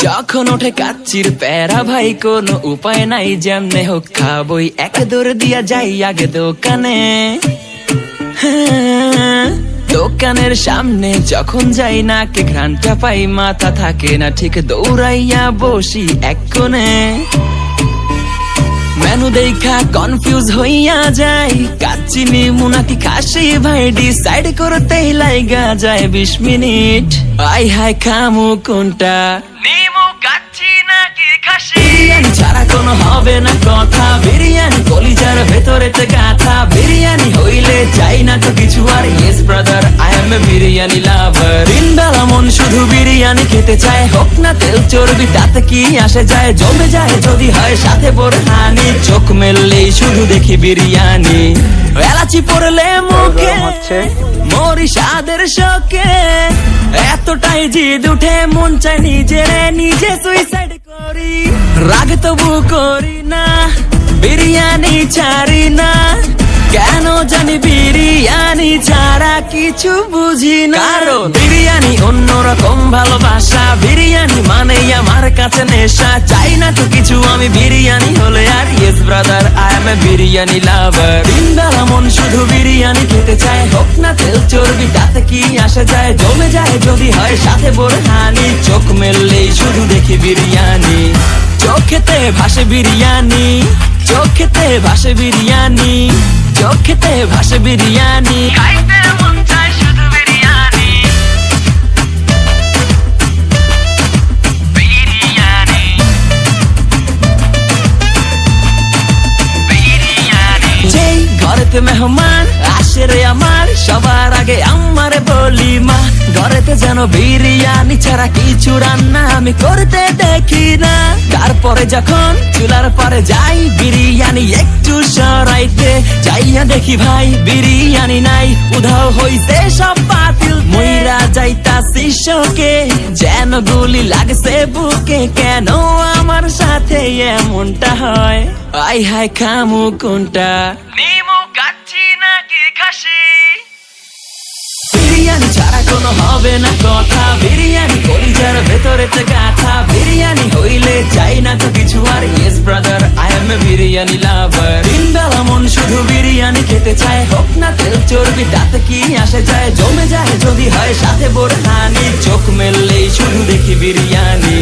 যখন ওঠে কাচ্চির প্যারা ভাই কোনো উপায় নাই, যেমনে হোক খাবই, এক দৌড় দিয়া যাই আগে দোকানে। দোকানের সামনে যখন যাই না কে ঘ্রাণটা পাই, মাথা থাকে না ঠিক, দৌড়াইয়া বসি এক কোণে। মেনু দেখা কনফিউজ হইয়া যাই, কাচ্চি নিমু নাকি খাসি ভাই ডিসাইড করতেই লাইগা যায় 20 মিনিট। আই হাই খামু কোনটা, নিমু কাচ্চি নাকি খাসি? বিরিয়ানি ছাড়া কোনো হবে না কথা, বিরিয়ানি কলিজার ভেতরেতে গাথা, বিরিয়ানি হইলে চাই না তো কিছু আর। Yes brother, I M A biryani লাভার। দিন বেলা মন শুধু বিরিয়ানি খেতে চায়, হোক না তেল চর্বি তাতে কি আসে যায়, জমে যায় যদি হয় সাথে বোরহানি। চোখ মেললেই শুধু দেখি বিরিয়ানি, এলাচি পড়লে মুখে মরি স্বাদের শোকে। এতটাই জিদ উঠে মন চাই নিজে সুইসাইড করি, রাগ তবু করি না, বিরিয়ানি ছাড়ি না। কেন জানি বিরিয়ানি ছাড়া কিছু বুঝি না, কারণ বিরিয়ানি অন্যরকম ভালোবাসা, বিরিয়ানি মানেই আমার কাছে নেশা। চাই না তো কিছু আমি বিরিয়ানি হলে আর। Yes brother, I M A biryani লাভার। দিন বেলা মন শুধু বিরিয়ানি খেতে চায়, হোক না তেল চর্বি তাতে কি আসে যায়, জমে যায় যদি হয় সাথে বোরহানি। চোখ মেললেই শুধু দেখি বিরিয়ানি, চোখেতে ভাসে বিরিয়ানি, চোখেতে ভাসে বিরিয়ানি, চোখেতে ভাসে বিরিয়ানি। খাইতে মন চায় শুধু বিরিয়ানি, বিরিয়ানি, বিরিয়ানি। যেই ঘরেতে মেহমান আসে রে আমার, সবার আগে আমার বলি মা, ঘরেতে যেন বিরিয়ানি ছাড়া কিছু রান্না আমি করতে দেখি না। তারপরে যখন চুলার পরে যাই বিরিয়ানি একটু সরাইতে, যাইয়া দেখি ভাই বিরিয়ানি নাই, উধাও হইছে সব বাতিল। মইরা যাইতাছি শোকে, যেন গুলি লাগছে বুকে, কেন আমার সাথে এমনটা হয়? আই হাই খামু কোনটা, নিমু কাচ্চি নাকি খাসি? বিরিয়ানি ছাড়া কোনো হবে না কথা, বিরিয়ানি কলিজার ভেতরেতে গাথা, বিরিয়ানি হইলে চাই না তো কিছু আর। Yes brother, I M A biryani লাভার। দিন বেলা মন শুধু বিরিয়ানি খেতে চায়, হোক না তেল চর্বি তাতে কি আসে যায়, জমে যায় যদি হয় সাথে বোরহানি। চোখ মেললেই শুধু দেখি বিরিয়ানি।